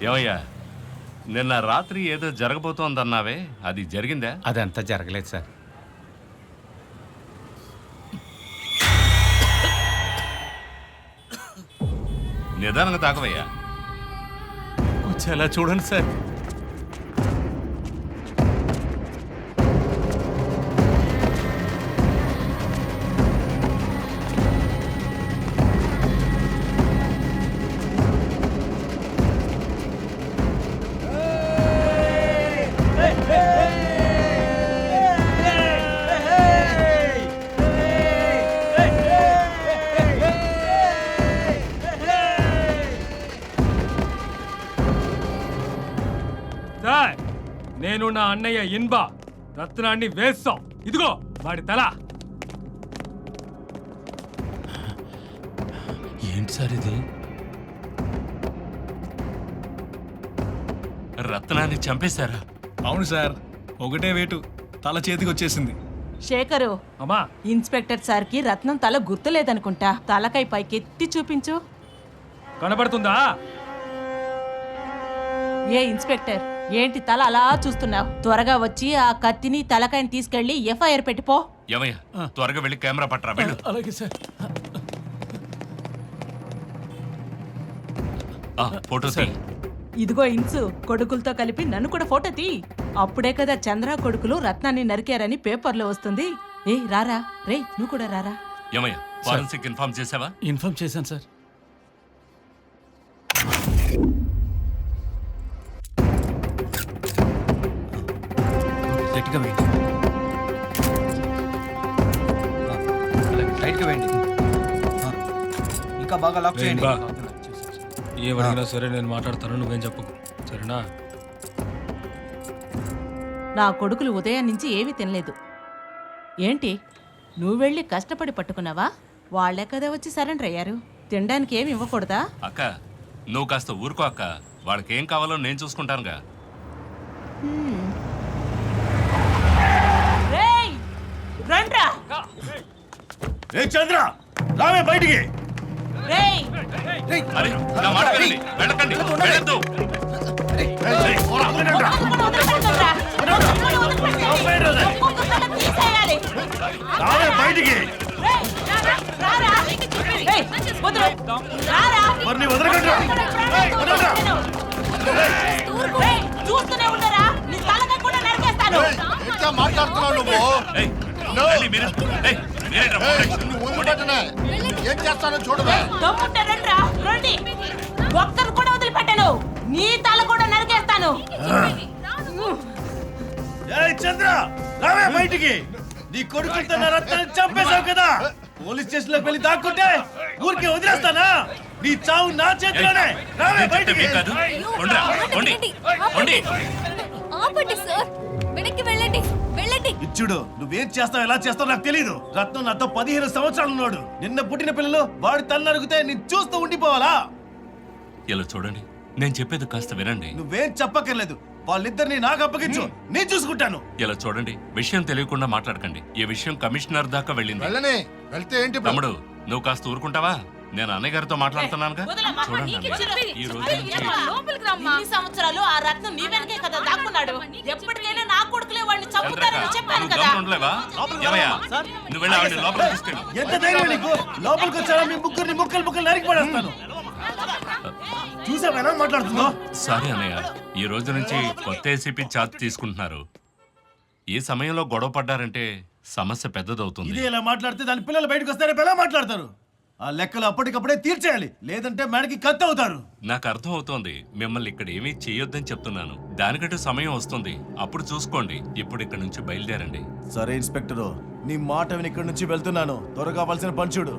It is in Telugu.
ఏమయ్యా, నిన్న రాత్రి ఏదో జరగబోతోందన్నావే, అది జరిగిందా? అదంతా జరగలేదు సార్. నిదానంగా తాగవయ్యా. కొంచెం అలా చూడండి సార్. నేను నా అన్నయ్య ఇన్బా రత్నాన్ని వేస్తాం. ఇదిగో వాడి తల. ఏంటి సార్ ఇది? రత్నాన్ని చంపేశారా? అవును సార్, ఒకటే వేటు తల చేతికి వచ్చేసింది. శేఖరు, అమ్మా ఇన్స్పెక్టర్ సార్కి రత్నం తల గుర్తులేదనుకుంటా. తలకై పైకెత్తి చూపించు. కనబడుతుందా? ఏ ఇన్స్పెక్టర్, ఏంటి తల అలా చూస్తున్నావు? త్వరగా వచ్చి ఆ కత్తిని తలకాయని తీసుకెళ్లి ఎఫ్ఐఆర్ పెట్టిపో. ఏమయ్యా, త్వరగా వెళ్ళి కెమెరా పట్టరా, వెళ్ళు. అలాగే సార్. ఫోటో తీ. ఇదిగో ఇన్సు, కొడుకులతో కలిపి నన్ను కూడా ఫోటో తీ. అప్పుడే కదా చంద్ర కొడుకులు రత్నాన్ని నరికారని పేపర్లో వస్తుంది. ఏ రారా రే, నువ్వు కూడా రారా. ఏమయ్యా, ఫారెన్సిక్ ఇన్ఫార్మ్ చేసావా? ఇన్ఫార్మ్ చేశాను సార్. గట్టిగా వేయండి. టైట్గా వేయండి. ఇంకా బాగా లాక్ చేయండి. ఏమడిగినా సరే నేను మాట్లాడతాను, నువ్వేం చెప్పకు, సరేనా? నా కొడుకులు ఉదయం నుంచి ఏమీ తినలేదు. ఏంటి, నువ్వు వెళ్ళి కష్టపడి పట్టుకున్నావా? వాళ్లే కదా వచ్చి సరెండర్ అయ్యారు. తినడానికి ఏమి ఇవ్వకూడదా? అక్క, నువ్వు కాస్త ఊరుకో అక్క. వాళ్ళకి ఏం కావాలో నేను చూసుకుంటానుగా. రేయ్, రండ్రా. చంద్ర, రావే బయటికి. రేయ్, అరే, నా మాట వినండి. వెళ్ళకండి, వెళ్ళొద్దు. రావే బయటికి. మరి నీ వదలకండి. చూస్తూనే ఉండరా, నీ తలకాయ కూడా నరికేస్తాను. మాట్లాడుతున్నావు నువ్వు. ఏయ్, రండి మీరు. ఏయ్, మీరేంట్రా పోండి. ఏం చేస్తానో చూడవే. దమ్ముంటే రండ్రా, రండి. ఒక్కరు కూడా వదిలిపెట్టను. నీ తల కూడా నరికేస్తాను. చంద్ర, రావే బయటికి. నీ కొడుకులతో నా రత్నాన్ని చంపేశావు కదా. పోలీస్ స్టేషన్ లోకి వెళ్ళి దాక్కుంటే ఊరికే వదిలేస్తానా? నీ చావు నా చేతిలోనే. రావే నేను చెప్తే బయటికి. మీకు కాదు. ఉండ్రా, ఉండి, ఉండి. ఆపండి సార్, వెనక్కి వెళ్ళండి, వెళ్ళండి. ఇచ్చుడు, నువ్వేం చేస్తావు, ఎలా చేస్తావు నాకు తెలియదు. రత్నం నాతో 15 సంవత్సరాలు ఉన్నాడు. నిన్న పుట్టిన పిల్లలు వాడి తల్లి అడిగితే నేను చూస్తూ ఉండిపోవాలా? ఇలా చూడండి, నేను చెప్పేది కాస్త వినండి. నువ్వేం చెప్పక్కర్లేదు. వాళ్ళిద్దరిని నాకు అప్పగించు, నేను చూసుకుంటాను. ఇలా చూడండి, విషయం తెలియకుండా మాట్లాడకండి. ఈ విషయం కమిషనర్ దాకా వెళ్ళింది. వెళ్తే ఏంటి? తమ్ముడు, నువ్వు కాస్త ఊరుకుంటావా? నేను అన్నయ్య గారితో మాట్లాడుతున్నానుగా. చూడండి అన్నయ్య, ఈ రోజు నుంచి ఇన్ని సంవత్సరాలు ఆ రత్నం నీ వెనకే కదా దాక్కున్నాడు. ఎప్పటికైనా నా కొడుకులే వాడిని చంపుతారని చెప్పాను కదా. ఉండలేవా? ఏమయ్యా, నువ్వు వెళ్ళి ఆవిడ లోపలికి తీసుకెళ్ళు. ఎంత ధైర్యం నీకు? లోపలికి వచ్చారా మీ ముగ్గురిని ముక్కలు నరికి పడేస్తాను. చూసావా ఎలా మాట్లాడుతుందో? సారీ అన్నయ్య, ఈ రోజు నుంచి కొత్త ఏసీపీ ఛార్జ్ తీసుకుంటున్నారు. ఈ సమయంలో గొడవ పడ్డారంటే సమస్య పెద్దదవుతుంది. ఇదే ఇలా మాట్లాడితే దాని పిల్లలు బయటకు వస్తారే ఎలా మాట్లాడతారు? ఆ లెక్కలు అప్పటికప్పుడే తీర్చేయాలి, లేదంటే మేడకి కత్తి అవుతారు. నాకు అర్థం అవుతోంది. మిమ్మల్ని ఇక్కడ ఏమీ చేయొద్దని చెప్తున్నాను. దానికంటే సమయం వస్తుంది, అప్పుడు చూసుకోండి. ఇప్పుడు ఇక్కడ నుంచి బయలుదేరండి. సరే ఇన్స్పెక్టరు, నీ మాట విని ఇక్కడి నుంచి వెళ్తున్నాను. త్వరగా కావాల్సిన పని చూడు.